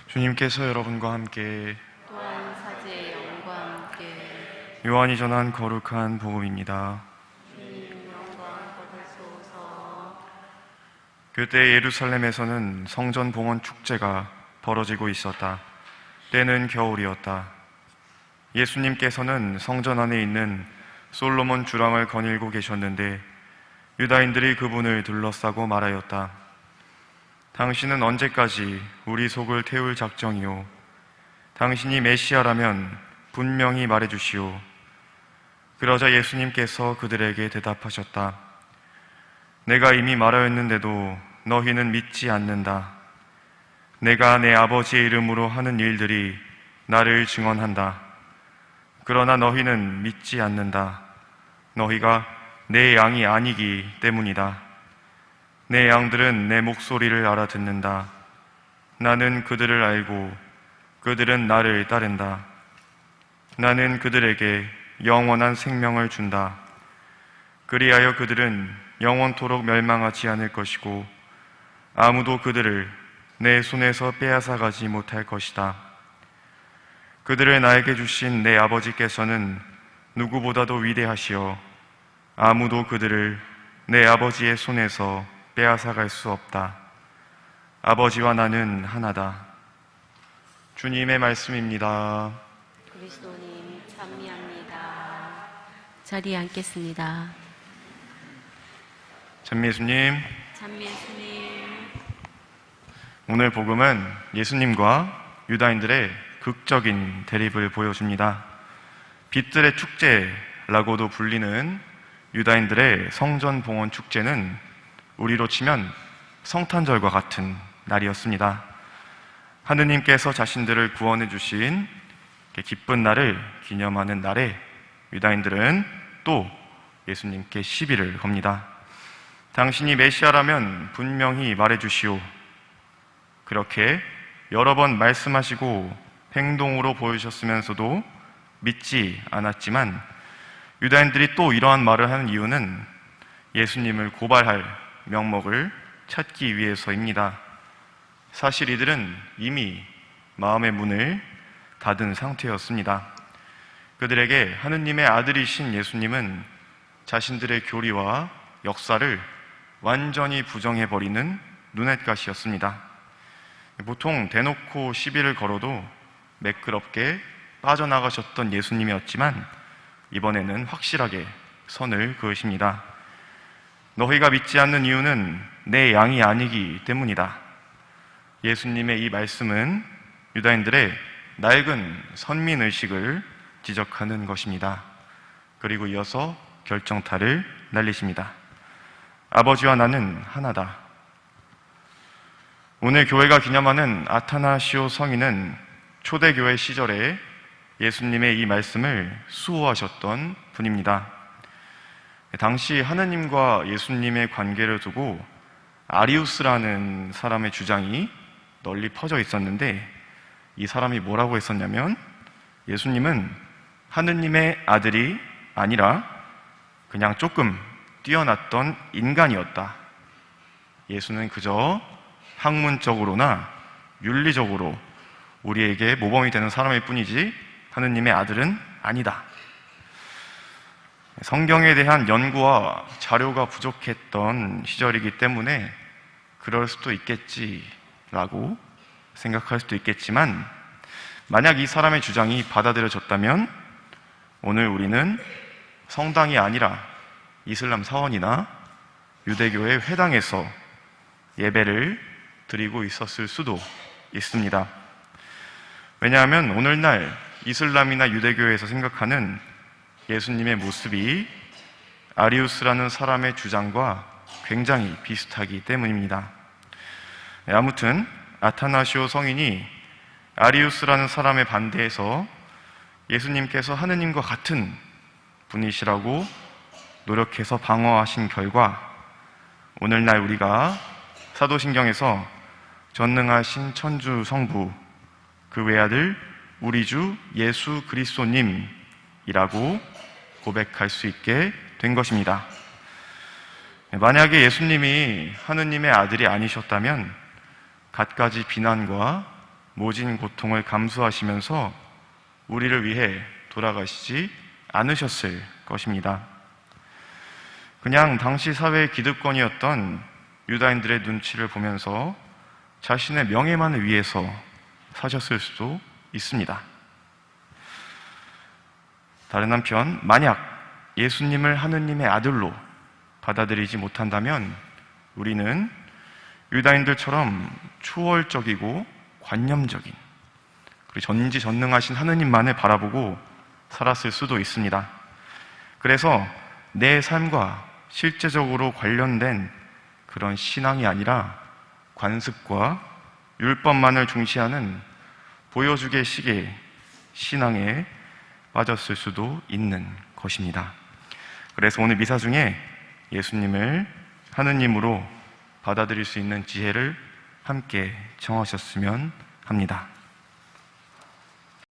주님께서 여러분과 함께 또한 사제의 영과 함께 요한이 전한 거룩한 복음입니다. 주님 영광 받으소서. 그때 예루살렘에서는 성전 봉헌 축제가 벌어지고 있었다. 때는 겨울이었다. 예수님께서는 성전 안에 있는 솔로몬 주랑을 거닐고 계셨는데 유다인들이 그분을 둘러싸고 말하였다. 당신은 언제까지 우리 속을 태울 작정이오? 당신이 메시아라면 분명히 말해주시오. 그러자 예수님께서 그들에게 대답하셨다. 내가 이미 말하였는데도 너희는 믿지 않는다. 내가 내 아버지의 이름으로 하는 일들이 나를 증언한다. 그러나 너희는 믿지 않는다. 너희가 내 양이 아니기 때문이다. 내 양들은 내 목소리를 알아듣는다. 나는 그들을 알고 그들은 나를 따른다. 나는 그들에게 영원한 생명을 준다. 그리하여 그들은 영원토록 멸망하지 않을 것이고 아무도 그들을 내 손에서 빼앗아가지 못할 것이다. 그들을 나에게 주신 내 아버지께서는 누구보다도 위대하시어 아무도 그들을 내 아버지의 손에서 빼앗아갈 수 없다. 아버지와 나는 하나다. 주님의 말씀입니다. 그리스도님 찬미합니다. 자리에 앉겠습니다. 찬미 예수님, 찬미 예수님. 오늘 복음은 예수님과 유다인들의 극적인 대립을 보여줍니다. 빛들의 축제라고도 불리는 유다인들의 성전 봉헌 축제는 우리로 치면 성탄절과 같은 날이었습니다. 하느님께서 자신들을 구원해 주신 기쁜 날을 기념하는 날에 유다인들은 또 예수님께 시비를 겁니다. 당신이 메시아라면 분명히 말해주시오. 그렇게 여러 번 말씀하시고 행동으로 보여주셨으면서도 믿지 않았지만 유다인들이 또 이러한 말을 하는 이유는 예수님을 고발할 명목을 찾기 위해서입니다. 사실 이들은 이미 마음의 문을 닫은 상태였습니다. 그들에게 하느님의 아들이신 예수님은 자신들의 교리와 역사를 완전히 부정해버리는 눈엣가시였습니다. 보통 대놓고 시비를 걸어도 매끄럽게 빠져나가셨던 예수님이었지만 이번에는 확실하게 선을 그으십니다. 너희가 믿지 않는 이유는 내 양이 아니기 때문이다. 예수님의 이 말씀은 유다인들의 낡은 선민의식을 지적하는 것입니다. 그리고 이어서 결정타를 날리십니다. 아버지와 나는 하나다. 오늘 교회가 기념하는 아타나시오 성인은 초대교회 시절에 예수님의 이 말씀을 수호하셨던 분입니다. 당시 하느님과 예수님의 관계를 두고 아리우스라는 사람의 주장이 널리 퍼져 있었는데 이 사람이 뭐라고 했었냐면 예수님은 하느님의 아들이 아니라 그냥 조금 뛰어났던 인간이었다. 예수는 그저 학문적으로나 윤리적으로 우리에게 모범이 되는 사람일 뿐이지 하느님의 아들은 아니다. 성경에 대한 연구와 자료가 부족했던 시절이기 때문에 그럴 수도 있겠지라고 생각할 수도 있겠지만 만약 이 사람의 주장이 받아들여졌다면 오늘 우리는 성당이 아니라 이슬람 사원이나 유대교의 회당에서 예배를 드리고 있었을 수도 있습니다. 왜냐하면 오늘날 이슬람이나 유대교에서 생각하는 예수님의 모습이 아리우스라는 사람의 주장과 굉장히 비슷하기 때문입니다. 아무튼 아타나시오 성인이 아리우스라는 사람의 반대해서 예수님께서 하느님과 같은 분이시라고 노력해서 방어하신 결과 오늘날 우리가 사도신경에서 전능하신 천주 성부 그 외아들 우리 주 예수 그리스도님이라고 고백할 수 있게 된 것입니다. 만약에 예수님이 하느님의 아들이 아니셨다면 갖가지 비난과 모진 고통을 감수하시면서 우리를 위해 돌아가시지 않으셨을 것입니다. 그냥 당시 사회의 기득권이었던 유다인들의 눈치를 보면서 자신의 명예만을 위해서 사셨을 수도 있습니다. 다른 한편, 만약 예수님을 하느님의 아들로 받아들이지 못한다면 우리는 유다인들처럼 초월적이고 관념적인 그리고 전지전능하신 하느님만을 바라보고 살았을 수도 있습니다. 그래서 내 삶과 실제적으로 관련된 그런 신앙이 아니라 관습과 율법만을 중시하는 보여주기식의 신앙에 빠졌을 수도 있는 것입니다. 그래서 오늘 미사 중에 예수님을 하느님으로 받아들일 수 있는 지혜를 함께 청하셨으면 합니다.